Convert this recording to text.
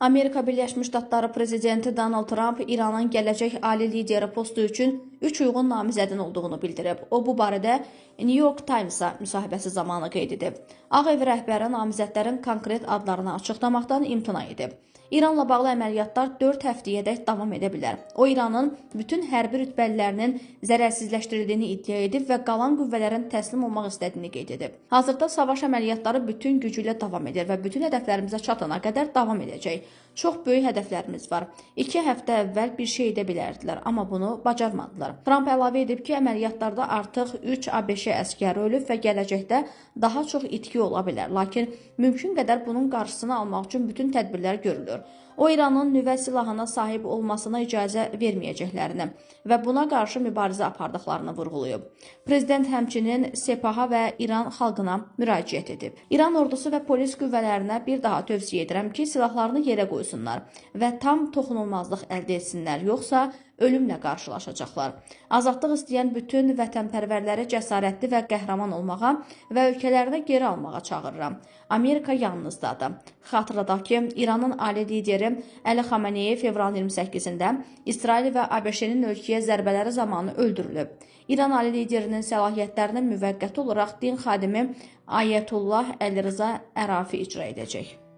Amerika Birləşmiş Ştatları prezidenti Donald Trump İranın gələcək ali lideri postu üçün 3 uyğun namizədin olduğunu bildirib. O, bu barədə New York Times-a müsahibəsi zamanı qeyd edib. Ağ Ev rəhbəri namizədlərin konkret adlarını açıqlamaqdan imtina edib. İranla bağlı əməliyyatlar 4 həftəyədək davam edə bilər. O, İranın bütün hərbi rütbəlilərinin zərərsizləşdirildiyini iddia edib və qalan qüvvələrin təslim olmaq istədiyini qeyd edib. Hazırda savaş əməliyyatları bütün gücü ilə davam edir və bütün hədəflərimizə çatana qədər davam edəcək. Çox böyük hədəflərimiz var. 2 həftə əvvəl bir şey edə bilərdilər, amma bunu bacarmadılar. Trump əlavə edib ki, əməliyyatlarda artıq 3 ABŞ əskəri ölüb və gələcəkdə daha çox itki ola bilər. Lakin mümkün qədər bunun qarşısını almaq üçün bütün tədbirlər görülür. O, İranın nüvə silahına sahib olmasına icazə verməyəcəklərini və buna qarşı mübarizə apardıqlarını vurğulayıb. Prezident həmçinin Sepaha və İran xalqına müraciət edib. İran ordusu və polis qüvvələrinə bir daha tövsiyə edirəm ki, silahlarını yerə qoysunlar və tam toxunulmazlıq əldə etsinlər, yoxsa ölümlə qarşılaşacaqlar. Azadlıq istəyən bütün vətənpərvərləri cəsarətli və qəhrəman olmağa və ölkələrinə geri almağa çağırıram. Amerika yanınızdadır. Xatırladaq ki, İranın ali lideri Əli Xamenei fevralın 28-də İsrail və ABŞ-nin ölkəyə zərbələri zamanı öldürülüb. İran ali liderinin səlahiyyətlərini müvəqqəti olaraq din xadimi Ayətullah Əlirza Ərafi icra edəcək.